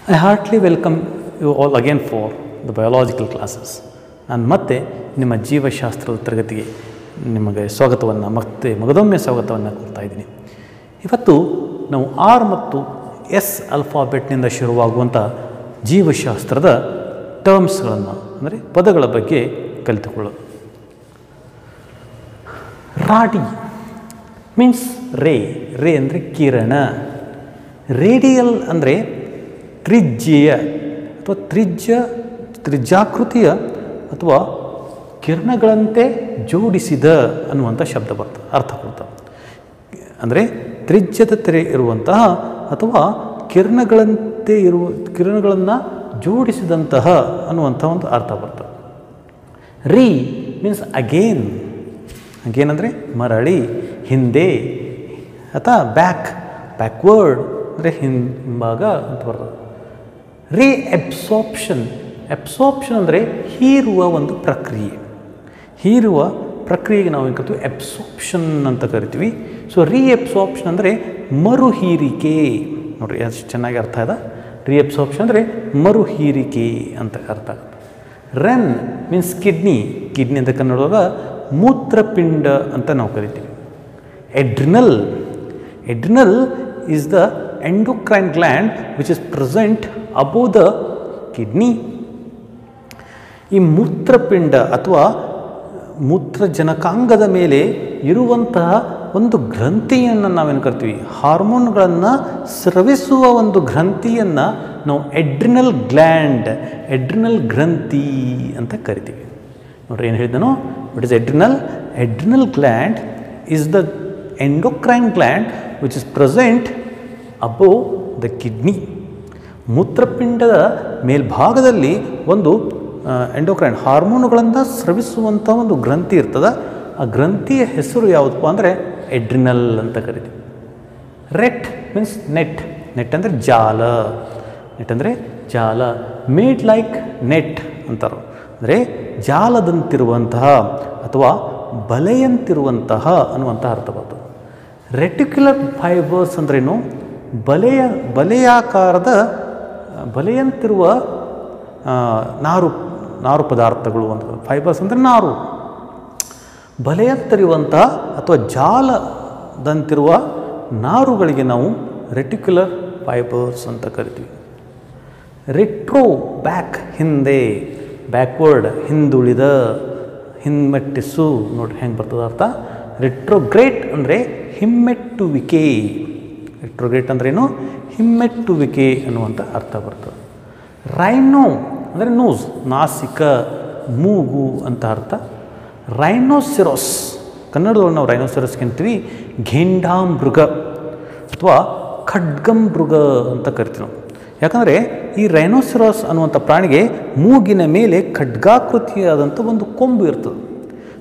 I heartily welcome you all again for the biological classes. ನಾನು ಮತ್ತೆ ನಿಮ್ಮ ಜೀವಶಾಸ್ತ್ರದ ತರಗತಿಗೆ ನಿಮಗೆ ಸ್ವಾಗತವನ್ನು ಮಗದೊಮ್ಮೆ ಸ್ವಾಗತವನ್ನು ಕೊಡ್ತಾ ಇದ್ದೀನಿ. ಇವತ್ತು ನಾವು ಆರ್ ಮತ್ತು ಎಸ್ ಆಲ್ಫಾಬೆಟ್ನಿಂದ ಶುರುವಾಗುವಂಥ ಜೀವಶಾಸ್ತ್ರದ ಟರ್ಮ್ಸ್ಗಳನ್ನು ಅಂದರೆ ಪದಗಳ ಬಗ್ಗೆ ಕಲಿತುಕೊಳ್ಳೋದು. ರಾಡಿ ಮೀನ್ಸ್ ರೇ ಅಂದರೆ ಕಿರಣ. ರೇಡಿಯಲ್ ಅಂದರೆ ತ್ರಿಜ್ಯೆಯ ಅಥವಾ ತ್ರಿಜ್ಯಾಕೃತಿಯ ಅಥವಾ ಕಿರಣಗಳಂತೆ ಜೋಡಿಸಿದ ಅನ್ನುವಂಥ ಶಬ್ದ ಬರ್ತದೆ, ಅರ್ಥ ಕೊಡ್ತದೆ. ಅಂದರೆ ತ್ರಿಜ್ಯದ ತೆರೆ ಇರುವಂತಹ ಅಥವಾ ಕಿರಣಗಳನ್ನು ಜೋಡಿಸಿದಂತಹ ಅನ್ನುವಂಥ ಒಂದು ಅರ್ಥ ಬರ್ತದೆ. ರೀ ಮೀನ್ಸ್ ಅಗೇನ್ ಅಂದರೆ ಮರಳಿ, ಹಿಂದೆ ಅಥವಾ ಬ್ಯಾಕ್ವರ್ಡ್ ಅಂದರೆ ಹಿಂಭಾಗ ಅಂತ ಬರ್ತದೆ. ರೀ ಅಬ್ಸಾರ್ಪ್ಷನ್ ಅಂದರೆ ಹೀರುವ ಒಂದು ಪ್ರಕ್ರಿಯೆ. ಹೀರುವ ಪ್ರಕ್ರಿಯೆಗೆ ನಾವು ಏನು ಕರಿತೀವಿ, ಅಬ್ಸಾರ್ಪ್ಷನ್ ಅಂತ ಕರಿತೀವಿ. ಸೊ ರೀ ಅಬ್ಸಾರ್ಪ್ಷನ್ ಅಂದರೆ ಮರು ಹೀರಿಕೆ. ನೋಡಿರಿ ಎಷ್ಟು ಚೆನ್ನಾಗಿ ಅರ್ಥ ಇದೆ. ರೀ ಅಬ್ಸಾರ್ಪ್ಷನ್ ಅಂದರೆ ಮರು ಹೀರಿಕೆ ಅಂತ ಅರ್ಥ ಆಗುತ್ತೆ. ರನ್ ಮೀನ್ಸ್ ಕಿಡ್ನಿ ಅಂತ ಕನ್ನಡದಾಗ ಮೂತ್ರಪಿಂಡ ಅಂತ ನಾವು ಕರಿತೀವಿ. Adrenal is the endocrine gland which is present above the kidney. ಈ ಮೂತ್ರಪಿಂಡ ಅಥವಾ ಮೂತ್ರಜನಕಾಂಗದ ಮೇಲೆ ಇರುವಂತಹ ಒಂದು ಗ್ರಂಥಿಯನ್ನು ನಾವೇನು ಕರಿತೀವಿ, ಹಾರ್ಮೋನ್ಗಳನ್ನು ಸ್ರವಿಸುವ ಒಂದು ಗ್ರಂಥಿಯನ್ನು ನಾವು ಎಡ್ರಿನಲ್ ಗ್ರಂಥಿ ಅಂತ ಕರಿತೀವಿ. ನೋಡ್ರಿ ಏನು ಹೇಳಿದನು, what is adrenal gland is the endocrine gland which is present above the kidney. ಮೂತ್ರಪಿಂಡದ ಮೇಲ್ಭಾಗದಲ್ಲಿ ಒಂದು ಎಂಡೋಕ್ರೈನ್ ಹಾರ್ಮೋನುಗಳನ್ನು ಸ್ರವಿಸುವಂಥ ಒಂದು ಗ್ರಂಥಿ ಇರ್ತದೆ. ಆ ಗ್ರಂಥಿಯ ಹೆಸರು ಯಾವುದಪ್ಪ ಅಂದರೆ ಎಡ್ರಿನಲ್ ಅಂತ ಕರಿತೀವಿ. ರೆಟ್ ಮೀನ್ಸ್ ನೆಟ್ ಅಂದರೆ ಜಾಲ. ಮೇಡ್ ಲೈಕ್ ನೆಟ್ ಅಂತಾರೆ. ಅಂದರೆ ಜಾಲದಂತಿರುವಂತಹ ಅಥವಾ ಬಲೆಯಂತಿರುವಂತಹ ಅನ್ನುವಂಥ ಅರ್ಥ ಬರ್ತದೆ. ರೆಟಿಕ್ಯುಲರ್ ಫೈಬರ್ಸ್ ಅಂದ್ರೇನು, ಬಲೆಯಾಕಾರದ ಬಲೆಯಂತಿರುವ ನಾರು ಪದಾರ್ಥಗಳು ಅಂತ. ಫೈಬರ್ಸ್ ಅಂದರೆ ನಾರು. ಬಲೆಯಂತಿರುವಂತಹ ಅಥವಾ ಜಾಲದಂತಿರುವ ನಾರುಗಳಿಗೆ ನಾವು ರೆಟಿಕ್ಯುಲರ್ ಫೈಬರ್ಸ್ ಅಂತ ಕರಿತೀವಿ. ರೆಟ್ರೋ ಹಿಂದೆ, ಬ್ಯಾಕ್ವರ್ಡ್ ಹಿಂದುಳಿದ, ಹಿಮ್ಮೆಟ್ಟಿಸು. ನೋಡ್ರಿ ಹೆಂಗೆ ಬರ್ತದೆ ಅರ್ಥ. ರೆಟ್ರೋಗ್ರೇಟ್ ಅಂದರೆ ಹಿಮ್ಮೆಟ್ಟುವಿಕೆ. ರೆಟ್ರೋಗ್ರೇಟ್ ಅಂದ್ರೇನು, ಹಿಮ್ಮೆಟ್ಟುವಿಕೆ ಅನ್ನುವಂಥ ಅರ್ಥ ಬರ್ತದೆ. ರೈನೋ ಅಂದರೆ ನೋಸ್, ನಾಸಿಕ, ಮೂಗು ಅಂತ ಅರ್ಥ. ರೈನೋಸೆರೋಸ್ ಕನ್ನಡದೊಳಗೆ ನಾವು ರೈನೋಸೆರೋಸ್ಗೆ ಅಂತೀವಿ ಘೇಂಡಾಮೃಗ ಅಥವಾ ಖಡ್ಗಮೃಗ ಅಂತ ಕರಿತೀವಿ ನಾವು. ಯಾಕಂದರೆ ಈ ರೈನೋಸೆರೋಸ್ ಅನ್ನುವಂಥ ಪ್ರಾಣಿಗೆ ಮೂಗಿನ ಮೇಲೆ ಖಡ್ಗಾಕೃತಿಯಾದಂಥ ಒಂದು ಕೊಂಬು ಇರ್ತದೆ.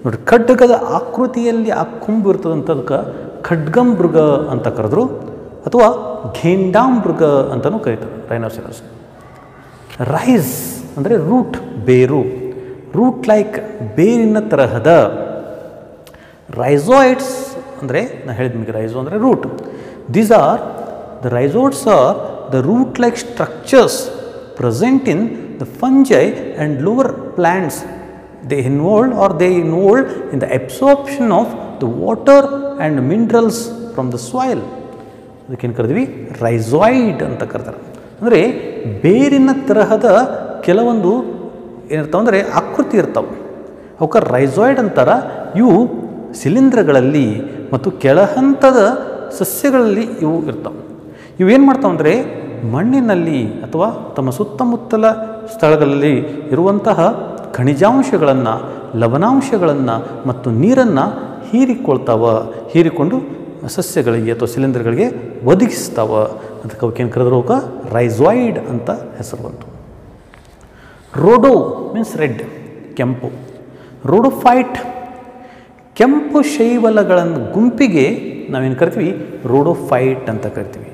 ನೋಡಿ, ಖಡ್ಗದ ಆಕೃತಿಯಲ್ಲಿ ಆ ಕೊಂಬು ಇರ್ತದಂಥದಕ್ಕೆ ಖಡ್ಗಮೃಗ ಅಂತ ಕರೆದ್ರು ಅಥವಾ ಘೇಂಡಾಮೃಗ ಅಂತಲೂ ಕರೀತಾರೆ ರೈನೋಸೆರೋಸ್. ರೈಸ್ ಅಂದರೆ ಬೇರು, ಲೈಕ್ ಬೇರಿನ ತರಹದ. ರೈಸೋಯಿಡ್ಸ್ ಅಂದರೆ ನಾನು ಹೇಳಿದ ನಿಮಗೆ, ರೈಸೋ ಅಂದರೆ root. The rhizoids are the root like structures present in the fungi and lower plants. They involved in the absorption of the water and minerals from the soil. ಅದಕ್ಕೇನು ಕರಿತೀವಿ, ರೈಸೋಯಿಡ್ ಅಂತ ಕರ್ತಾರೆ. ಅಂದರೆ ಬೇರಿನ ತರಹದ ಕೆಲವೊಂದು ಏನಿರ್ತಾವೆ ಅಂದರೆ ಆಕೃತಿ ಇರ್ತಾವೆ, ಅವಕ್ಕೆ ರೈಸೋಯಿಡ್ ಅಂತಾರೆ. ಇವು ಶಿಲೀಂಧ್ರಗಳಲ್ಲಿ ಮತ್ತು ಕೆಳಹಂತದ ಸಸ್ಯಗಳಲ್ಲಿ ಇವು ಇರ್ತಾವೆ. ಇವು ಏನು ಮಾಡ್ತಾವೆ ಅಂದರೆ ಮಣ್ಣಿನಲ್ಲಿ ಅಥವಾ ತಮ್ಮ ಸುತ್ತಮುತ್ತಲ ಸ್ಥಳಗಳಲ್ಲಿ ಇರುವಂತಹ ಖನಿಜಾಂಶಗಳನ್ನು, ಲವಣಾಂಶಗಳನ್ನು ಮತ್ತು ನೀರನ್ನು ಹೀರಿಕೊಂಡು ಸಸ್ಯಗಳಿಗೆ ಅಥವಾ ಶಿಲೀಂಧ್ರಗಳಿಗೆ ಒದಗಿಸ್ತಾವ. ಅದಕ್ಕೆ ಅವಕ್ಕೇನು ಕರೆದ್ರು, ಅವಕ್ಕೆ ರೈಸೋಯಿಡ್ ಅಂತ ಹೆಸರು ಬಂತು. ರೋಡೋ ಮೀನ್ಸ್ ರೆಡ್, ಕೆಂಪು. ರೋಡೋಫೈಟ್ ಕೆಂಪು ಶೈವಲಗಳ ಗುಂಪಿಗೆ ನಾವೇನು ಕರಿತೀವಿ, ರೋಡೋಫೈಟ್ ಅಂತ ಕರಿತೀವಿ.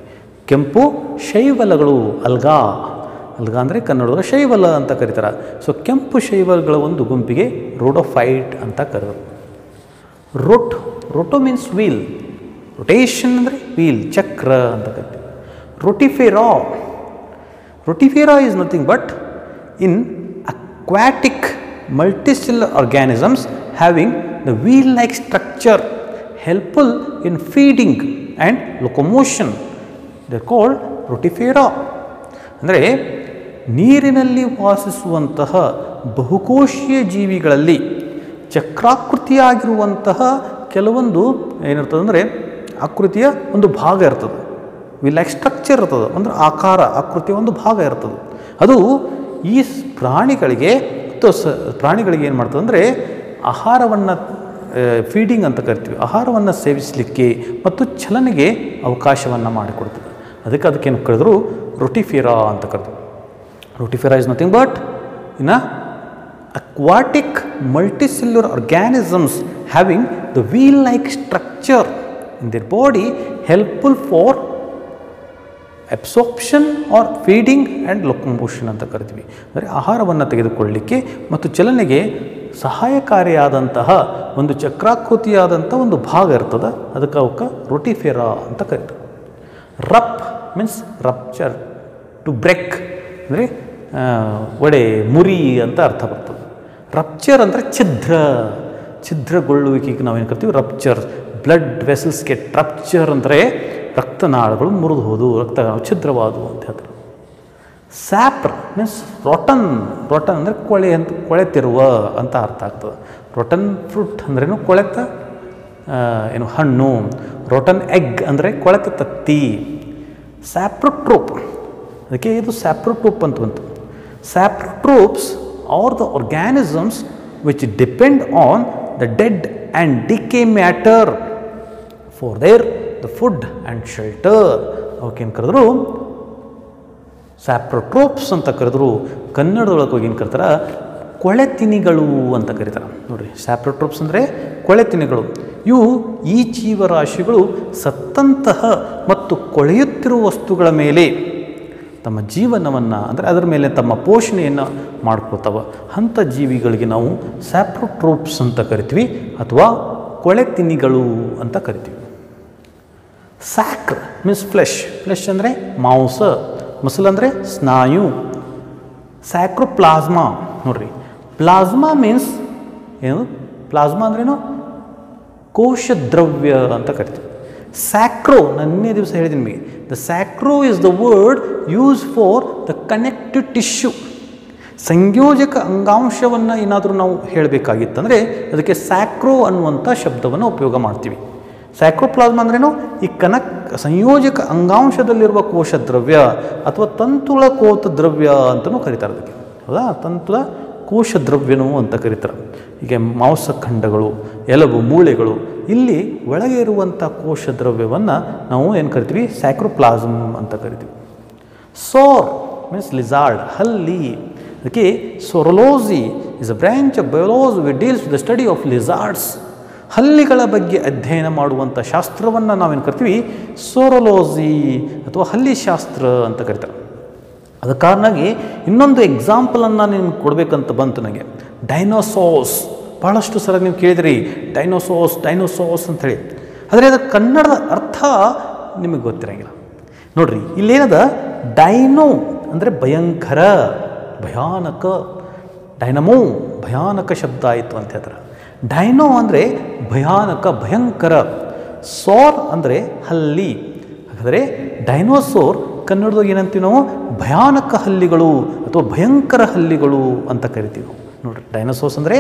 ಕೆಂಪು ಶೈವಲಗಳು, ಅಲ್ಗಾ ಅಂದರೆ ಕನ್ನಡದ ಶೈವಲ ಅಂತ ಕರೀತಾರೆ. ಸೊ ಕೆಂಪು ಶೈವಲಗಳ ಒಂದು ಗುಂಪಿಗೆ ರೋಡೋಫೈಟ್ ಅಂತ ಕರೆದರು. ರೋಟೋ ಮೀನ್ಸ್ ವೀಲ್, ರೊಟೇಷನ್ ಅಂದರೆ ವೀಲ್, ಚಕ್ರ ಅಂತ ಕರಿತೀವಿ. ರೋಟಿಫೆರಾ Rotifera is nothing but in aquatic multicellular organisms having the wheel-like structure helpful in feeding and locomotion. They are called rotifera. ಅಂದರೆ ನೀರಿನಲ್ಲಿ ವಾಸಿಸುವಂತಹ ಬಹುಕೋಶೀಯ ಜೀವಿಗಳಲ್ಲಿ ಚಕ್ರಾಕೃತಿಯಾಗಿರುವಂತಹ ಕೆಲವೊಂದು ಏನಿರ್ತದೆ ಅಂದರೆ ಆಕೃತಿಯ ಒಂದು ಭಾಗ ಇರ್ತದೆ, ವಿಲ್ ಸ್ಟ್ರಕ್ಚರ್ ಇರ್ತದೆ, ಅಂದರೆ ಆಕಾರ ಆಕೃತಿಯ ಒಂದು ಭಾಗ ಇರ್ತದೆ. ಅದು ಈ ಪ್ರಾಣಿಗಳಿಗೆ ಪ್ರಾಣಿಗಳಿಗೆ ಏನು ಮಾಡ್ತದೆ ಅಂದರೆ ಆಹಾರವನ್ನು ಫೀಡಿಂಗ್ ಅಂತ ಕರಿತೀವಿ, ಆಹಾರವನ್ನು ಸೇವಿಸಲಿಕ್ಕೆ ಮತ್ತು ಚಲನೆಗೆ ಅವಕಾಶವನ್ನು ಮಾಡಿಕೊಡ್ತದೆ. ಅದಕ್ಕೇನು ಕರೆದ್ರು ರೊಟಿಫೆರಾ ಅಂತ ಕರೆದ್ರು. Rotifera is nothing but in aquatic multicellular organisms having the wheel-like structure in their body helpful for absorption or feeding and locomotion ಅಂತ ಕರಿತೀವಿ. ಅಂದರೆ ಆಹಾರವನ್ನು ತೆಗೆದುಕೊಳ್ಳಲಿಕ್ಕೆ ಮತ್ತು ಚಲನೆಗೆ ಸಹಾಯಕಾರಿಯಾದಂತಹ ಒಂದು ಚಕ್ರಾಕೃತಿಯಾದಂಥ ಒಂದು ಭಾಗ ಇರ್ತದೆ, ಅದಕ್ಕೆ ಅವಕ್ಕೆ ರೊಟಿಫೆರಾ ಅಂತ ಕರೀತಾರೆ. ರಪ್ ಮೀನ್ಸ್ ರಪ್ಚರ್, ಟು ಬ್ರೇಕ್ ಅಂದರೆ ಒಡೆ ಮುರಿ ಅಂತ ಅರ್ಥ ಬರ್ತದೆ. ರಪ್ಚರ್ ಅಂದರೆ ಛಿದ್ರಗೊಳ್ಳುವಿಕೆಗೆ ನಾವೇನು ಕರಿತೀವಿ rupture. Blood vessels get rupture ಅಂದರೆ ರಕ್ತನಾಳಗಳು ಮುರಿದು ಹೋದು, ಛಿದ್ರವಾದವು ಅಂತ ಹೇಳ್ತಾರೆ. ಸ್ಯಾಪ್ರ್ ಮೀನ್ಸ್ ರೋಟನ್, ರೋಟನ್ ಅಂದರೆ ಕೊಳೆತಿರುವ ಅಂತ ಅರ್ಥ ಆಗ್ತದೆ. ರೋಟನ್ ಫ್ರೂಟ್ ಅಂದ್ರೇನು ಕೊಳೆತ ಏನು ಹಣ್ಣು. ರೋಟನ್ ಎಗ್ ಅಂದರೆ ಕೊಳೆತ ತತ್ತಿ. ಸ್ಯಾಪ್ರೋಟ್ರೋಪ್, ಅದಕ್ಕೆ ಇದು ಸ್ಯಾಪ್ರೋಟ್ರೋಪ್ ಅಂತ ಬಂತು. Saprotrophs are the organisms which depend on the dead and decay matter for their the food and shelter. ಅವಕ್ಕೇನು ಕರೆದ್ರು ಸ್ಯಾಪ್ರೋಟ್ರೋಪ್ಸ್ ಅಂತ ಕರೆದ್ರು. ಕನ್ನಡದೊಳಗೆ ಹೋಗಿ ಏನು ಕರೀತಾರೆ ಕೊಳೆತಿನಿಗಳು ಅಂತ ಕರೀತಾರೆ. ನೋಡಿರಿ, ಸ್ಯಾಪ್ರೋಟ್ರೋಪ್ಸ್ ಅಂದರೆ ಕೊಳೆತಿನಿಗಳು. ಇವು ಈ ಜೀವರಾಶಿಗಳು ಸತ್ತಂತಹ ಮತ್ತು ಕೊಳೆಯುತ್ತಿರುವ ವಸ್ತುಗಳ ಮೇಲೆ ತಮ್ಮ ಜೀವನವನ್ನು ಅಂದರೆ ಅದರ ಮೇಲೆ ತಮ್ಮ ಪೋಷಣೆಯನ್ನು ಮಾಡ್ಕೋತಾವೆ. ಅಂಥ ಜೀವಿಗಳಿಗೆ ನಾವು ಸ್ಯಾಪ್ರೋಟ್ರೋಪ್ಸ್ ಅಂತ ಕರಿತೀವಿ ಅಥವಾ ಕೊಳೆತಿನಿಗಳು ಅಂತ ಕರಿತೀವಿ. ಸ್ಯಾಕ್ರ್ ಮೀನ್ಸ್ ಫ್ಲೆಶ್, ಫ್ಲೆಶ್ ಅಂದರೆ ಮಾಂಸ, ಮಸಲ್ ಅಂದರೆ ಸ್ನಾಯು. ಸ್ಯಾಕ್ರೋಪ್ಲಾಸ್ಮಾ ನೋಡ್ರಿ, ಪ್ಲಾಸ್ಮಾ ಮೀನ್ಸ್ ಏನು? ಪ್ಲಾಸ್ಮಾ ಅಂದ್ರೇನು? ಕೋಶದ್ರವ್ಯ ಅಂತ ಕರಿತೀವಿ. ಸ್ಯಾಕ್ರೋ ನನ್ನೇ ದಿವಸ ಹೇಳಿದ್ದೀನಿ ನಿಮಗೆ, the sacro is the word use for the connective tissue. ಸಂಯೋಜಕ ಅಂಗಾಂಶವನ್ನು ಏನಾದರೂ ನಾವು ಹೇಳಬೇಕಾಗಿತ್ತಂದರೆ ಅದಕ್ಕೆ ಸ್ಯಾಕ್ರೋ ಅನ್ನುವಂಥ ಶಬ್ದವನ್ನು ಉಪಯೋಗ ಮಾಡ್ತೀವಿ. ಸ್ಯಾಕ್ರೋಪ್ಲಾಸ್ಮಾ ಅಂದ್ರೇನು? ಈ ಸಂಯೋಜಕ ಅಂಗಾಂಶದಲ್ಲಿರುವ ಕೋಶದ್ರವ್ಯ ಅಥವಾ ತಂತುಳ ಕೋಶ ದ್ರವ್ಯ ಅಂತಲೂ ಕರೀತಾರೆ ಅದಕ್ಕೆ, ಹೌದಾ? ತಂತುಳ ಕೋಶದ್ರವ್ಯನೂ ಅಂತ ಕರೀತಾರೆ. ಹೀಗೆ ಮಾಂಸಖಂಡಗಳು, ಎಲುಬು, ಮೂಳೆಗಳು, ಇಲ್ಲಿ ಒಳಗೆ ಇರುವಂಥ ಕೋಶದ್ರವ್ಯವನ್ನು ನಾವು ಏನು ಕರಿತೀವಿ? ಸ್ಯಾಕ್ರೋಪ್ಲಾಸ್ಮ್ ಅಂತ ಕರಿತೀವಿ. ಸೋರ್ ಮೀನ್ಸ್ ಲಿಸಾರ್ಡ್, ಹಲ್ಲಿ. ಅದಕ್ಕೆ saurology is a branch of biology which deals with the study of lizards. ಹಲ್ಲಿಗಳ ಬಗ್ಗೆ ಅಧ್ಯಯನ ಮಾಡುವಂಥ ಶಾಸ್ತ್ರವನ್ನು ನಾವೇನು ಕರಿತೀವಿ? ಸೋರಲೋಜಿ ಅಥವಾ ಹಲ್ಲಿ ಶಾಸ್ತ್ರ ಅಂತ ಕರಿತಾರೆ. ಅದ ಕಾರಣವಾಗಿ ಇನ್ನೊಂದು ಎಕ್ಸಾಂಪಲನ್ನು ನಿಮ್ಗೆ ಕೊಡಬೇಕಂತ ಬಂತು ನನಗೆ. ಡೈನೋಸಾರ್ಸ್, ಭಾಳಷ್ಟು ಸಲ ನೀವು ಕೇಳಿದ್ರಿ ಡೈನೋಸಾರ್ಸ್ ಡೈನೋಸಾರ್ಸ್ ಅಂಥೇಳಿ. ಆದರೆ ಅದರ ಕನ್ನಡದ ಅರ್ಥ ನಿಮಗೆ ಗೊತ್ತಿರೋಂಗಿಲ್ಲ. ನೋಡ್ರಿ, ಇಲ್ಲೇನದ ಡೈನೋ ಅಂದರೆ ಭಯಂಕರ, ಭಯಾನಕ. ಡೈನಮೋ ಭಯಾನಕ ಶಬ್ದ ಆಯಿತು ಅಂತ ಹೇಳ್ತಾರೆ. ಡೈನೋ ಅಂದರೆ ಭಯಾನಕ, ಭಯಂಕರ. ಸೋರ್ ಅಂದರೆ ಹಲ್ಲಿ. ಹಾಗಾದರೆ ಡೈನೋಸೋರ್ ಕನ್ನಡದಾಗ ಏನಂತೀವಿ ನಾವು? ಭಯಾನಕ ಹಲ್ಲಿಗಳು ಅಥವಾ ಭಯಂಕರ ಹಲ್ಲಿಗಳು ಅಂತ ಕರಿತೀವಿ ನಾವು. ನೋಡಿರಿ, ಡೈನೋಸಾರ್ಸ್ ಅಂದರೆ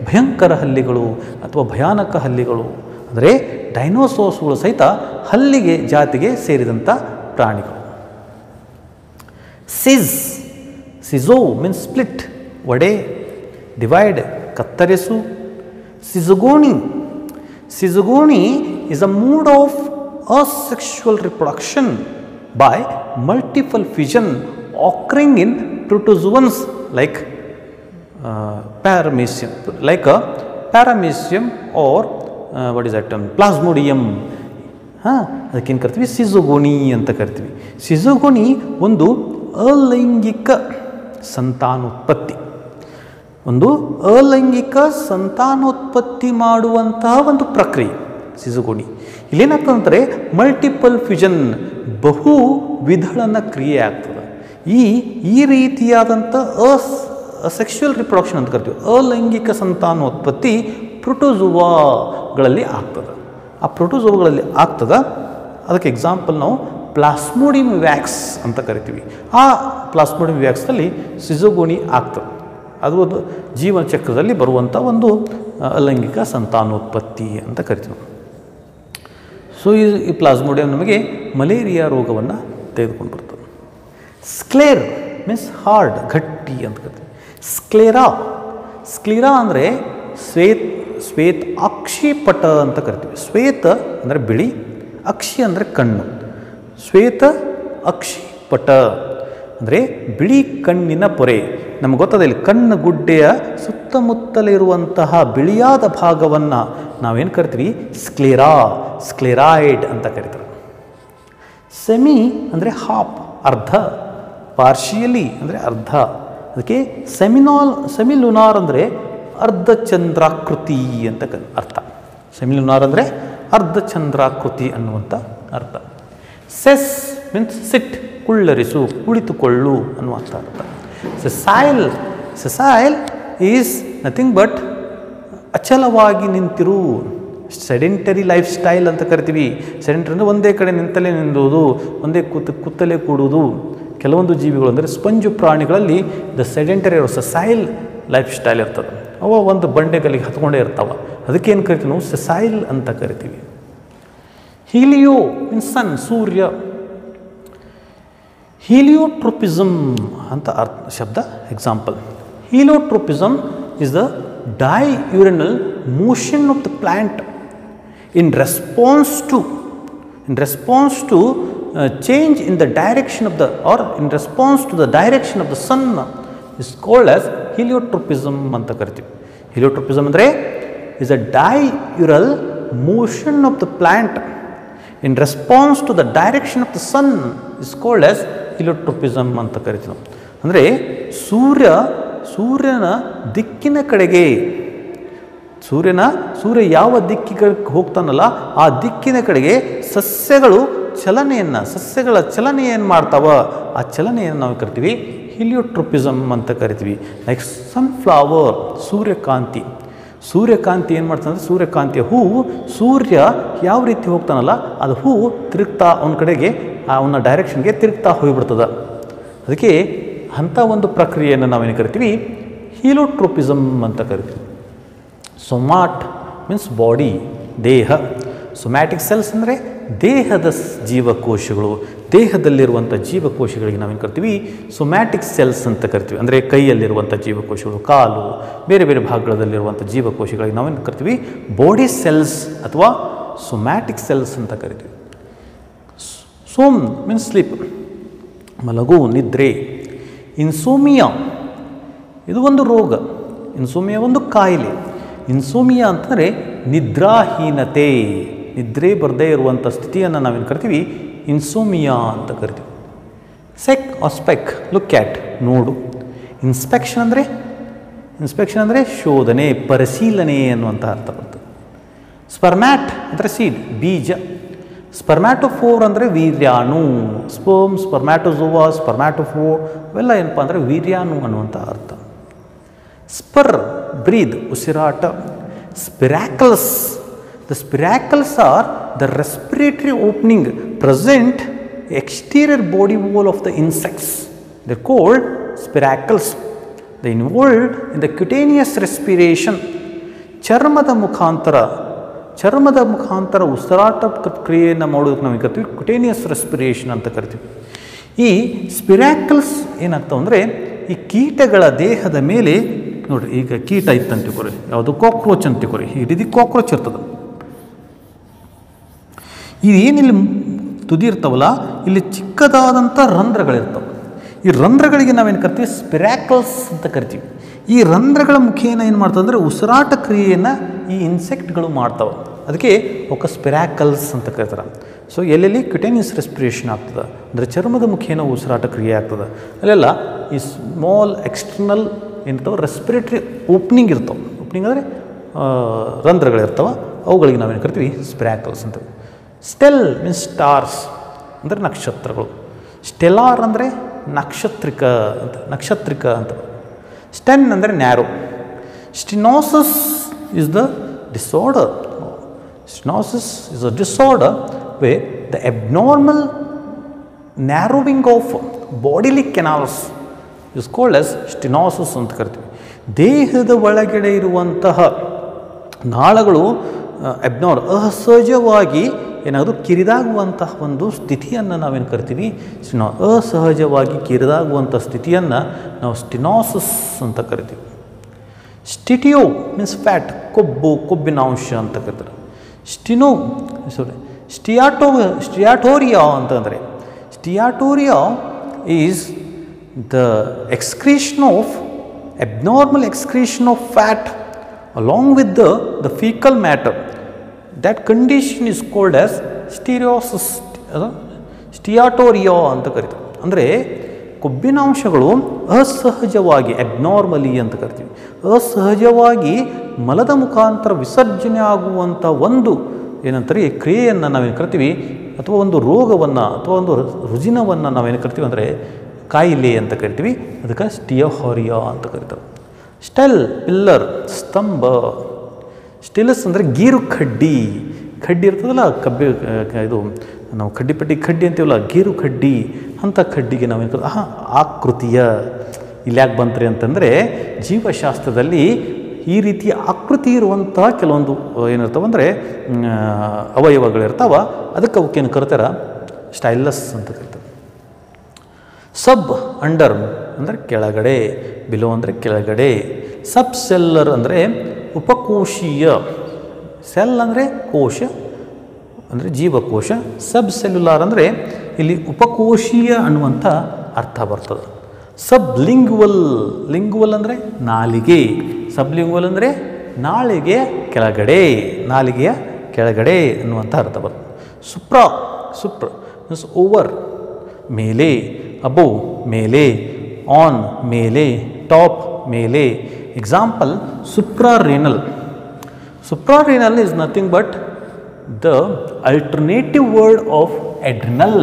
ಭಯಂಕರ ಹಲ್ಲಿಗಳು ಅಥವಾ ಭಯಾನಕ ಹಲ್ಲಿಗಳು. ಅಂದರೆ ಡೈನೋಸಾರ್ಸ್ಗಳು ಸಹಿತ ಹಲ್ಲಿಗೆ ಜಾತಿಗೆ ಸೇರಿದಂಥ ಪ್ರಾಣಿಗಳು. ಸಿಝೋ ಮೀನ್ಸ್ ಸ್ಪ್ಲಿಟ್, ಒಡೆ, divide, ಕತ್ತರಿಸು. ಸಿಝೋಗೋನಿ is a mode of asexual reproduction by multiple fission occurring in protozoans like paramecium or what is that term? Plasmodium. ಅದಕ್ಕೇನು ಕರಿತೀವಿ? ಸಿಝೋಗೋನಿ ಅಂತ ಕರಿತೀವಿ. ಸಿಝೋಗೋನಿ ಒಂದು ಅಲೈಂಗಿಕ ಸಂತಾನೋತ್ಪತ್ತಿ, ಒಂದು ಅಲೈಂಗಿಕ ಸಂತಾನೋತ್ಪತ್ತಿ ಮಾಡುವಂತಹ ಒಂದು ಪ್ರಕ್ರಿಯೆ ಸಿಝೋಗೋನಿ. ಇಲ್ಲೇನಾಗ್ತದಂದರೆ ಮಲ್ಟಿಪಲ್ ಫ್ಯೂಷನ್, ಬಹು ವಿಧಳನ ಕ್ರಿಯೆ ಆಗ್ತದೆ. ಈ ರೀತಿಯಾದಂಥ ಸೆಕ್ಷುವಲ್ ರಿಪ್ರೊಡಕ್ಷನ್ ಅಂತ ಕರಿತೀವಿ, ಅಲೈಂಗಿಕ ಸಂತಾನೋತ್ಪತ್ತಿ ಪ್ರೋಟೋಜೋವಾಗಳಲ್ಲಿ ಆಗ್ತದೆ. ಆ ಪ್ರೋಟೋಜೋವಾಗಳಲ್ಲಿ ಆಗ್ತದೆ. ಅದಕ್ಕೆ ಎಕ್ಸಾಂಪಲ್ ನಾವು ಪ್ಲಾಸ್ಮೋಡಿಯಂ ವ್ಯಾಕ್ಸ್ ಅಂತ ಕರಿತೀವಿ. ಆ ಪ್ಲಾಸ್ಮೋಡಿಯಂ ವ್ಯಾಕ್ಸ್ನಲ್ಲಿ ಸಿಜೋಗೋನಿ ಆಗ್ತದೆ. ಅದು ಒಂದು ಜೀವನ ಚಕ್ರದಲ್ಲಿ ಬರುವಂಥ ಒಂದು ಅಲೈಂಗಿಕ ಸಂತಾನೋತ್ಪತ್ತಿ ಅಂತ ಕರಿತೀವಿ. ಸೊ ಈ ಪ್ಲಾಸ್ಮೋಡಿಯಂ ನಮಗೆ ಮಲೇರಿಯಾ ರೋಗವನ್ನು ತೆಗೆದುಕೊಂಡು ಬರ್ತದೆ. ಸ್ಕ್ಲೇರ್ ಮೀನ್ಸ್ ಹಾರ್ಡ್, ಗಟ್ಟಿ ಅಂತ ಕರಿತೀವಿ. ಸ್ಕ್ಲೇರಾ ಅಂದರೆ ಶ್ವೇತ ಅಕ್ಷಿಪಟ ಅಂತ ಕರಿತೀವಿ. ಶ್ವೇತ ಅಂದರೆ ಬಿಳಿ, ಅಕ್ಷಿ ಅಂದರೆ ಕಣ್ಣು. ಶ್ವೇತ ಅಕ್ಷಿಪಟ ಅಂದರೆ ಬಿಳಿ ಕಣ್ಣಿನ ಪೊರೆ. ನಮ್ಗೆ ಗೊತ್ತದೆ, ಇಲ್ಲಿ ಕಣ್ಣು ಗುಡ್ಡೆಯ ಸುತ್ತಮುತ್ತಲಿರುವಂತಹ ಬಿಳಿಯಾದ ಭಾಗವನ್ನು ನಾವೇನು ಕರಿತೀವಿ? ಸ್ಕ್ಲೆರಾಯ್ಡ್ ಅಂತ ಕರಿತಾರೆ. ಸೆಮಿ ಅಂದರೆ ಹಾಫ್, ಅರ್ಧ. ಪಾರ್ಷಿಯಲಿ ಅಂದರೆ ಅರ್ಧ. ಅದಕ್ಕೆ ಸೆಮಿಲುನಾರ್ ಅಂದರೆ ಅರ್ಧಚಂದ್ರಾಕೃತಿ ಅಂತ ಅರ್ಥ. ಸೆಮಿಲುನಾರ್ ಅಂದರೆ ಅರ್ಧಚಂದ್ರಾಕೃತಿ ಅನ್ನುವಂಥ ಅರ್ಥ. ಸೆಸ್ ಮೀನ್ಸ್ ಸಿಟ್, ಕುಳ್ಳರಿಸು, ಕುಳಿತುಕೊಳ್ಳು ಅನ್ನುವಂಥ ಅರ್ಥ. ಸೆಸೈಲ್ ಈಸ್ ನಥಿಂಗ್ ಬಟ್ ಅಚಲವಾಗಿ ನಿಂತಿರು, ಸೆಡೆಂಟರಿ ಲೈಫ್ ಸ್ಟೈಲ್ ಅಂತ ಕರಿತೀವಿ. ಸೆಡೆಂಟರಿ ಅಂದರೆ ಒಂದೇ ಕಡೆ ನಿಂತಲೇ ನಿಲ್ಲುವುದು, ಒಂದೇ ಕೂತಲೇ ಕೂಡುವುದು. ಕೆಲವೊಂದು ಜೀವಿಗಳು ಅಂದರೆ ಸ್ಪಂಜು ಪ್ರಾಣಿಗಳಲ್ಲಿ ದ ಸೆಡೆಂಟರಿ ಸೆಸೈಲ್ ಲೈಫ್ ಸ್ಟೈಲ್ ಇರ್ತದೆ. ಅವ ಒಂದು ಬಂಡೆಗಲ್ಲಿಗೆ ಹತ್ಕೊಂಡೇ ಇರ್ತಾವೆ. ಅದಕ್ಕೇನು ಕರಿತೀವಿ ನಾವು? ಸೆಸೈಲ್ ಅಂತ ಕರಿತೀವಿ. ಹೀಲಿಯೋ ಮೀನ್ಸ್ ಸನ್, ಸೂರ್ಯ. ಹೀಲಿಯೋಟ್ರೋಪಿಸಮ್ ಅಂತ ಶಬ್ದ example. Heliotropism is the diurnal motion of the plant in response to change in the direction of the, or in response to the direction of the sun is called as heliotropism ಅಂತ ಕರಿತೀವಿ. Heliotropism ಅಂದರೆ is a diurnal motion of the plant in response to the direction of the sun is called as heliotropism ಅಂತ ಕರಿತೀವಿ. ಅಂದರೆ ಸೂರ್ಯನ ದಿಕ್ಕಿನ ಕಡೆಗೆ, ಸೂರ್ಯ ಯಾವ ದಿಕ್ಕಿಗೆ ಹೋಗ್ತಾನಲ್ಲ ಆ ದಿಕ್ಕಿನ ಕಡೆಗೆ ಸಸ್ಯಗಳ ಚಲನೆ ಏನು ಮಾಡ್ತಾವ, ಆ ಚಲನೆಯನ್ನು ನಾವು ಕರಿತೀವಿ ಹಿಲಿಯೋಟ್ರೋಪಿಸಮ್ ಅಂತ ಕರಿತೀವಿ. ಲೈಕ್ ಸನ್ಫ್ಲವರ್, ಸೂರ್ಯಕಾಂತಿ ಏನು ಮಾಡ್ತಾನೆ ಅಂದರೆ, ಸೂರ್ಯಕಾಂತಿಯ ಹೂವು ಸೂರ್ಯ ಯಾವ ರೀತಿ ಹೋಗ್ತಾನಲ್ಲ ಅದು ಹೂವು ತಿರುಗ್ತಾ ಅವನ ಕಡೆಗೆ, ಅವನ ಡೈರೆಕ್ಷನ್ಗೆ ತಿರುಗ್ತಾ ಹೋಗಿಬಿಡ್ತದೆ. ಅದಕ್ಕೆ ಅಂಥ ಒಂದು ಪ್ರಕ್ರಿಯೆಯನ್ನು ನಾವೇನು ಕರಿತೀವಿ? ಹೀಲಿಯೋಟ್ರೋಪಿಸಮ್ ಅಂತ ಕರಿತೀವಿ. ಸೊಮಾಟ್ ಮೀನ್ಸ್ ಬಾಡಿ, ದೇಹ. ಸೊಮ್ಯಾಟಿಕ್ ಸೆಲ್ಸ್ ಅಂದರೆ ದೇಹದ ಜೀವಕೋಶಗಳು. ದೇಹದಲ್ಲಿರುವಂಥ ಜೀವಕೋಶಗಳಿಗೆ ನಾವೇನು ಕರಿತೀವಿ? ಸೊಮ್ಯಾಟಿಕ್ ಸೆಲ್ಸ್ ಅಂತ ಕರಿತೀವಿ. ಅಂದರೆ ಕೈಯಲ್ಲಿರುವಂಥ ಜೀವಕೋಶಗಳು, ಕಾಲು, ಬೇರೆ ಬೇರೆ ಭಾಗಗಳಲ್ಲಿರುವಂಥ ಜೀವಕೋಶಗಳಿಗೆ ನಾವೇನು ಕರಿತೀವಿ? ಬಾಡಿ ಸೆಲ್ಸ್ ಅಥವಾ ಸೊಮ್ಯಾಟಿಕ್ ಸೆಲ್ಸ್ ಅಂತ ಕರಿತೀವಿ. ಸೋಮ್ ಮೀನ್ಸ್ ಸ್ಲೀಪ್, ಮಲಗು, ನಿದ್ರೆ. ಇನ್ಸೋಮಿಯಾ ಇದು ಒಂದು ರೋಗ, ಇನ್ಸೋಮಿಯಾ ಒಂದು ಕಾಯಿಲೆ. ಇನ್ಸೋಮಿಯಾ ಅಂತಂದರೆ ನಿದ್ರಾಹೀನತೆ, ನಿದ್ರೆ ಬರದೇ ಇರುವಂಥ ಸ್ಥಿತಿಯನ್ನು ನಾವೇನು ಕರಿತೀವಿ? ಇನ್ಸೋಮಿಯಾ ಅಂತ ಕರಿತೀವಿ. Sec or spec, look at, ನೋಡು. ಇನ್ಸ್ಪೆಕ್ಷನ್ ಅಂದರೆ ಶೋಧನೆ, ಪರಿಶೀಲನೆ ಅನ್ನುವಂಥ ಅರ್ಥ ಬರ್ತದೆ. ಸ್ಪರ್ಮ್ಯಾಟ್ ಅಂದರೆ ಸೀಡ್, ಬೀಜ. ಸ್ಪರ್ಮ್ಯಾಟೋಫೋರ್ ಅಂದರೆ ವೀರ್ಯಾಣು. ಸ್ಪರ್ಮ್, ಸ್ಪರ್ಮ್ಯಾಟೋಜೋವಾ, ಸ್ಪರ್ಮ್ಯಾಟೋಫೋರ್ ಇವೆಲ್ಲ ಏನಪ್ಪ ಅಂದರೆ ವೀರ್ಯಾಣು ಅನ್ನುವಂಥ ಅರ್ಥ. ಸ್ಪರ್, ಬ್ರೀದ್, ಉಸಿರಾಟ. Spiracles, the spiracles are the respiratory opening present exterior body wall of the insects. They are called spiracles. They involved in the cutaneous respiration. ಚರ್ಮದ ಮುಖಾಂತರ ಉಸಿರಾಟ ಕ್ರಿಯೆಯನ್ನು ಮಾಡೋದಕ್ಕೆ ನಾವು ಕರಿತೀವಿ ಕ್ಯುಟೇನಿಯಸ್ ರೆಸ್ಪಿರೇಷನ್ ಅಂತ ಕರಿತೀವಿ. ಈ ಸ್ಪಿರಾಕಲ್ಸ್ ಏನಾಗ್ತಾವೆ ಅಂದರೆ ಈ ಕೀಟಗಳ ದೇಹದ ಮೇಲೆ ನೋಡಿರಿ, ಈಗ ಕೀಟ ಇತ್ತಂತ ತಿಳ್ಕೊರಿ, ಯಾವುದು ಕಾಕ್ರೋಚ್ ಅಂತ ತಿಳ್ಕೊರಿ, ಈ ರೀತಿ ಕಾಕ್ರೋಚ್ ಇರ್ತದೆ. ಇದೇನಿಲ್ಲಿ ತುದಿ ಇರ್ತಾವಲ್ಲ, ಇಲ್ಲಿ ಚಿಕ್ಕದಾದಂಥ ರಂಧ್ರಗಳಿರ್ತವೆ. ಈ ರಂಧ್ರಗಳಿಗೆ ನಾವೇನು ಕರಿತೀವಿ? ಸ್ಪಿರಾಕಲ್ಸ್ ಅಂತ ಕರಿತೀವಿ. ಈ ರಂಧ್ರಗಳ ಮುಖೇನ ಏನು ಮಾಡ್ತದೆ ಅಂದರೆ ಉಸಿರಾಟ ಕ್ರಿಯೆಯನ್ನು ಈ ಇನ್ಸೆಕ್ಟ್ಗಳು ಮಾಡ್ತಾವೆ. ಅದಕ್ಕೆ ಅವಕ್ಕೆ ಸ್ಪಿರಾಕಲ್ಸ್ ಅಂತ ಕರೀತಾರೆ. ಸೊ ಎಲ್ಲೆಲ್ಲಿ ಕ್ಯುಟೇನಿಯಸ್ ರೆಸ್ಪಿರೇಷನ್ ಆಗ್ತದೆ ಅಂದರೆ ಚರ್ಮದ ಮುಖೇನ ಉಸಿರಾಟ ಕ್ರಿಯೆ ಆಗ್ತದೆ, ಅಲ್ಲೆಲ್ಲ ಈ ಸ್ಮಾಲ್ ಎಕ್ಸ್ಟರ್ನಲ್ ಏನಿರ್ತಾವೆ ರೆಸ್ಪಿರೇಟರಿ ಓಪನಿಂಗ್ ಇರ್ತಾವೆ. ಓಪನಿಂಗ್ ಅಂದರೆ ರಂಧ್ರಗಳಿರ್ತಾವೆ, ಅವುಗಳಿಗೆ ನಾವೇನು ಕರಿತೀವಿ? ಸ್ಪಿರಾಕಲ್ಸ್ ಅಂತ. ಸ್ಟೆಲ್ ಮೀನ್ಸ್ ಸ್ಟಾರ್ಸ್ ಅಂದರೆ ನಕ್ಷತ್ರಗಳು. ಸ್ಟೆಲಾರ್ ಅಂದರೆ ನಕ್ಷತ್ರಿಕ ಅಂತ, ನಕ್ಷತ್ರಿಕ ಅಂತ. ಸ್ಟೆನ್ ಅಂದರೆ narrow. Stenosis is the disorder. Stenosis is a disorder where the abnormal narrowing of bodily canals is called as stenosis ಅಂತ ಕರಿತೀವಿ. ದೇಹದ ಒಳಗಡೆ ಇರುವಂತಹ ನಾಳಗಳು ಅಸಹಜವಾಗಿ ಏನಾದರೂ ಕಿರಿದಾಗುವಂತಹ ಒಂದು ಸ್ಥಿತಿಯನ್ನು ನಾವೇನು ಕರಿತೀವಿ ಅಸಹಜವಾಗಿ ಕಿರಿದಾಗುವಂಥ ಸ್ಥಿತಿಯನ್ನು ನಾವು ಸ್ಟಿನೋಸಿಸ್ ಅಂತ ಕರಿತೀವಿ. ಸ್ಟಿಟಿಯೋ ಮೀನ್ಸ್ ಫ್ಯಾಟ್, ಕೊಬ್ಬಿನಾಂಶ ಅಂತ ಕರೀತಾರೆ. ಸ್ಟಿಯಾಟೋರಿಯಾ ಅಂತಂದರೆ steatorrhoea is the excretion of abnormal excretion of fat along with the fecal matter. That condition is called as ಸ್ಟಿರಿಯೋಸಿಸ್, ಸ್ಟಿಯಾಟೋರಿಯಾ ಅಂತ ಕರಿತೀವಿ. ಅಂದರೆ ಕೊಬ್ಬಿನಾಂಶಗಳು ಅಸಹಜವಾಗಿ, ಅಬ್ನಾರ್ಮಲಿ ಅಂತ ಕರಿತೀವಿ, ಅಸಹಜವಾಗಿ ಮಲದ ಮುಖಾಂತರ ವಿಸರ್ಜನೆ ಆಗುವಂಥ ಒಂದು ಏನಂತಾರೆ ಕ್ರಿಯೆಯನ್ನು ನಾವೇನು ಕರಿತೀವಿ, ಅಥವಾ ಒಂದು ರೋಗವನ್ನು ಅಥವಾ ಒಂದು ರುಜಿನವನ್ನು ನಾವೇನು ಕರಿತೀವಿ ಅಂದರೆ ಕಾಯಿಲೆ ಅಂತ ಕರಿತೀವಿ. ಅದಕ್ಕೆ ಸ್ಟಿಯೋಹೋರಿಯಾ ಅಂತ ಕರೀತಾರೆ. ಸ್ಟೆಲ್, ಪಿಲ್ಲರ್, ಸ್ತಂಭ. ಸ್ಟಿಲಸ್ ಅಂದರೆ ಗೀರು ಕಡ್ಡಿ. ಕಡ್ಡಿ ಇರ್ತದಲ್ಲ, ಇದು ನಾವು ಕಡ್ಡಿಪಟ್ಟಿ ಕಡ್ಡಿ ಅಂತೀವಲ್ಲ, ಗೀರು ಕಡ್ಡಿ ಅಂಥ ಕಡ್ಡಿಗೆ ನಾವೇನು ಆಕೃತಿಯ. ಇಲ್ಲಿ ಯಾಕೆ ಬಂತ್ರಿ ಅಂತಂದರೆ ಜೀವಶಾಸ್ತ್ರದಲ್ಲಿ ಈ ರೀತಿಯ ಆಕೃತಿ ಇರುವಂತಹ ಕೆಲವೊಂದು ಏನಿರ್ತಾವೆ ಅಂದರೆ ಅವಯವಗಳಿರ್ತಾವ, ಅದಕ್ಕೆ ಅವಕ್ಕೇನು ಕರಿತಾರ ಸ್ಟೈಲಸ್ ಅಂತ ಕರೀತಾರೆ. ಸಬ್ ಅಂಡರ್ ಅಂದರೆ ಕೆಳಗಡೆ, ಬಿಲೋ ಅಂದರೆ ಕೆಳಗಡೆ. ಸಬ್ ಸೆಲ್ಲರ್ ಅಂದರೆ ಉಪಕೋಶೀಯ. ಸೆಲ್ ಅಂದರೆ ಕೋಶ ಅಂದರೆ ಜೀವಕೋಶ. ಸಬ್ ಸೆಲ್ಯುಲಾರ್ ಅಂದರೆ ಇಲ್ಲಿ ಉಪಕೋಶೀಯ ಅನ್ನುವಂಥ ಅರ್ಥ ಬರ್ತದೆ. ಸಬ್ ಲಿಂಗ್ವಲ್, ಲಿಂಗ್ವಲ್ ಅಂದರೆ ನಾಲಿಗೆ. ಸಬ್ ಲಿಂಗ್ವಲ್ ಅಂದರೆ ನಾಲಿಗೆ ಕೆಳಗಡೆ, ನಾಲಿಗೆಯ ಕೆಳಗಡೆ ಅನ್ನುವಂಥ ಅರ್ಥ ಬರ್ತದೆ. ಸುಪ್ರಾ, ಮೀನ್ಸ್ ಓವರ್, ಮೇಲೆ. ಅಬೋವ್, ಮೇಲೆ. ಆನ್, ಮೇಲೆ. ಟಾಪ್, ಮೇಲೆ. Example, suprarenal. Suprarenal is nothing but the alternative word of adrenal.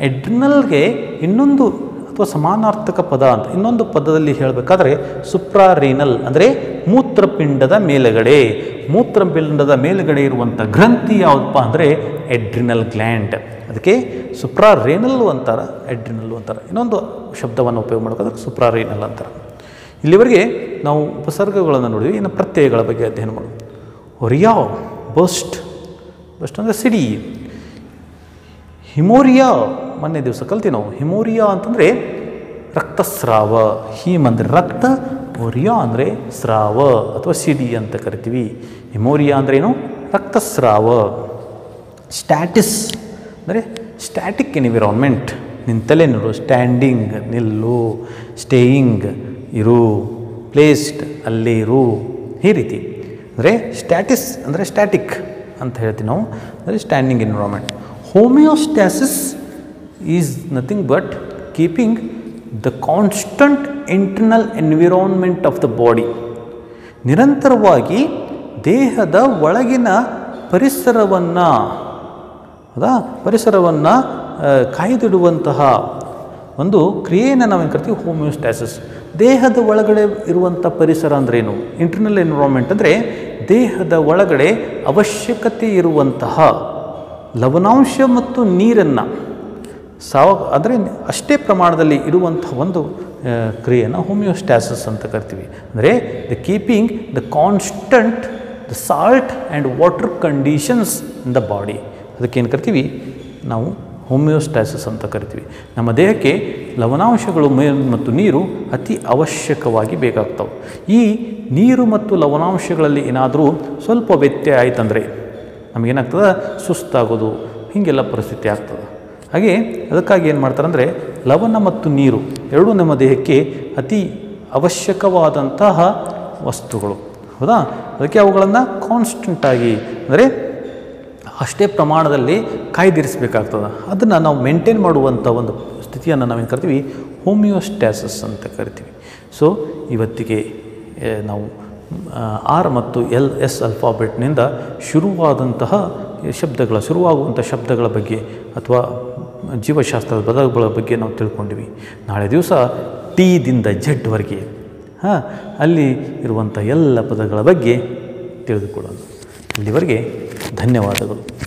adrenalಗೆ ಇನ್ನೊಂದು ಅಥವಾ ಸಮಾನಾರ್ಥಕ ಪದ ಅಂತ ಇನ್ನೊಂದು ಪದದಲ್ಲಿ ಹೇಳಬೇಕಾದ್ರೆ ಸುಪ್ರಾರೇನಲ್ ಅಂದರೆ ಮೂತ್ರಪಿಂಡದ ಮೇಲುಗಡೆ. ಮೂತ್ರಪಿಂಡದ ಮೇಲುಗಡೆ ಇರುವಂಥ ಗ್ರಂಥಿ ಯಾವುದಪ್ಪ ಅಂದರೆ ಎಡ್ರಿನಲ್ ಗ್ಲ್ಯಾಂಡ್. ಅದಕ್ಕೆ ಸುಪ್ರಾರೇನಲ್ ಅಂತಾರೆ, ಎಡ್ರಿನಲ್ ಅಂತಾರೆ. ಇನ್ನೊಂದು ಶಬ್ದವನ್ನು ಉಪಯೋಗ ಮಾಡೋದಾದ್ರೆ ಸುಪ್ರಾರೇನಲ್ ಅಂತಾರೆ. ಇಲ್ಲಿವರೆಗೆ ನಾವು ಉಪಸರ್ಗಗಳನ್ನು ನೋಡಿದ್ವಿ. ಇನ್ನು ಪ್ರತ್ಯಯಗಳ ಬಗ್ಗೆ ಅಧ್ಯಯನ ಮಾಡೋದು. ಒರಿಯಾ, ಬಸ್ಟ್. ಬಸ್ಟ್ ಅಂದರೆ ಸಿಡಿ. ಹಿಮೋರಿಯಾ ಮೊನ್ನೆ ದಿವಸ ಕಲ್ತೀವಿ ನಾವು. ಹಿಮೋರಿಯಾ ಅಂತಂದರೆ ರಕ್ತಸ್ರಾವ. ಹೀಮ್ ಅಂದರೆ ರಕ್ತ, ಒರಿಯಾ ಅಂದರೆ ಸ್ರಾವ ಅಥವಾ ಸಿಡಿ ಅಂತ ಕರಿತೀವಿ. ಹಿಮೋರಿಯಾ ಅಂದ್ರೇನು? ರಕ್ತಸ್ರಾವ. ಸ್ಟ್ಯಾಟಿಸ್ ಅಂದರೆ ಸ್ಟ್ಯಾಟಿಕ್ ಎನ್ವಿರಾನ್ಮೆಂಟ್, ನಿಂತಲೇ ನೋಡು. ಸ್ಟ್ಯಾಂಡಿಂಗ್ ನಿಲ್ಲು, ಸ್ಟೇಯಿಂಗ್ ಇರು, ಪ್ಲೇಸ್ಡ್ ಅಲ್ಲೇ ಇರು, ಈ ರೀತಿ. ಅಂದರೆ ಸ್ಟ್ಯಾಟಿಸ್ ಅಂದರೆ ಸ್ಟ್ಯಾಟಿಕ್ ಅಂತ ಹೇಳ್ತೀವಿ ನಾವು, ಅಂದರೆ standing environment. Homeostasis is nothing but keeping the constant internal environment of the body. ನಿರಂತರವಾಗಿ ದೇಹದ ಒಳಗಿನ ಪರಿಸರವನ್ನು ಕಾಯ್ದಿಡುವಂತಹ ಒಂದು ಕ್ರಿಯೆಯನ್ನು ನಾವೇನು ಕರಿತೀವಿ ಹೋಮಿಯೋಸ್ಟ್ಯಾಸಿಸ್. ದೇಹದ ಒಳಗಡೆ ಇರುವಂಥ ಪರಿಸರ ಅಂದ್ರೇನು? ಇಂಟರ್ನಲ್ ಎನ್ವಿರಾನ್ಮೆಂಟ್ ಅಂದರೆ ದೇಹದ ಒಳಗಡೆ ಅವಶ್ಯಕತೆ ಇರುವಂತಹ ಲವಣಾಂಶ ಮತ್ತು ನೀರನ್ನು ಅಂದರೆ ಅಷ್ಟೇ ಪ್ರಮಾಣದಲ್ಲಿ ಇರುವಂಥ ಒಂದು ಕ್ರಿಯೆಯನ್ನು ಹೋಮಿಯೋಸ್ಟ್ಯಾಸಿಸ್ ಅಂತ ಕರಿತೀವಿ. ಅಂದರೆ the keeping the constant the salt and water conditions in the body. ಅದಕ್ಕೇನು ಕರಿತೀವಿ ನಾವು? ಹೋಮಿಯೋಸ್ಟ್ಯಾಸಿಸ್ ಅಂತ ಕರಿತೀವಿ. ನಮ್ಮ ದೇಹಕ್ಕೆ ಲವಣಾಂಶಗಳು ಮತ್ತು ನೀರು ಅತಿ ಅವಶ್ಯಕವಾಗಿ ಬೇಕಾಗ್ತವೆ. ಈ ನೀರು ಮತ್ತು ಲವಣಾಂಶಗಳಲ್ಲಿ ಏನಾದರೂ ಸ್ವಲ್ಪ ವ್ಯತ್ಯಯ ಆಯ್ತಂದರೆ ನಮಗೇನಾಗ್ತದೆ? ಸುಸ್ತಾಗೋದು, ಹೀಗೆಲ್ಲ ಪರಿಸ್ಥಿತಿ ಆಗ್ತದೆ. ಹಾಗೆ ಅದಕ್ಕಾಗಿ ಏನು ಮಾಡ್ತಾರಂದರೆ ಲವಣ ಮತ್ತು ನೀರು ಎರಡೂ ನಮ್ಮ ದೇಹಕ್ಕೆ ಅತಿ ಅವಶ್ಯಕವಾದಂತಹ ವಸ್ತುಗಳು, ಹೌದಾ? ಅದಕ್ಕೆ ಅವುಗಳನ್ನು ಕಾನ್ಸ್ಟೆಂಟಾಗಿ ಅಂದರೆ ಅಷ್ಟೇ ಪ್ರಮಾಣದಲ್ಲಿ ಕಾಯ್ದಿರಿಸಬೇಕಾಗ್ತದೆ. ಅದನ್ನು ನಾವು ಮೇಂಟೈನ್ ಮಾಡುವಂಥ ಒಂದು ಸ್ಥಿತಿಯನ್ನು ನಾವೇನು ಕರಿತೀವಿ? ಹೋಮಿಯೋಸ್ಟ್ಯಾಸಿಸ್ ಅಂತ ಕರಿತೀವಿ. ಸೊ ಇವತ್ತಿಗೆ ನಾವು ಆರ್ ಮತ್ತು ಎಸ್ ಅಲ್ಫಾಬೆಟ್ನಿಂದ ಶುರುವಾಗುವಂಥ ಶಬ್ದಗಳ ಬಗ್ಗೆ ಅಥವಾ ಜೀವಶಾಸ್ತ್ರದ ಪದಗಳ ಬಗ್ಗೆ ನಾವು ತಿಳ್ಕೊಂಡಿವಿ. ನಾಳೆ ದಿವಸ ಟಿದಿಂದ ಜೆಡ್ವರೆಗೆ ಅಲ್ಲಿ ಇರುವಂಥ ಎಲ್ಲ ಪದಗಳ ಬಗ್ಗೆ ತಿಳಿದುಕೊಳ್ಳೋಣ. ಇಲ್ಲಿವರೆಗೆ ಧನ್ಯವಾದಗಳು.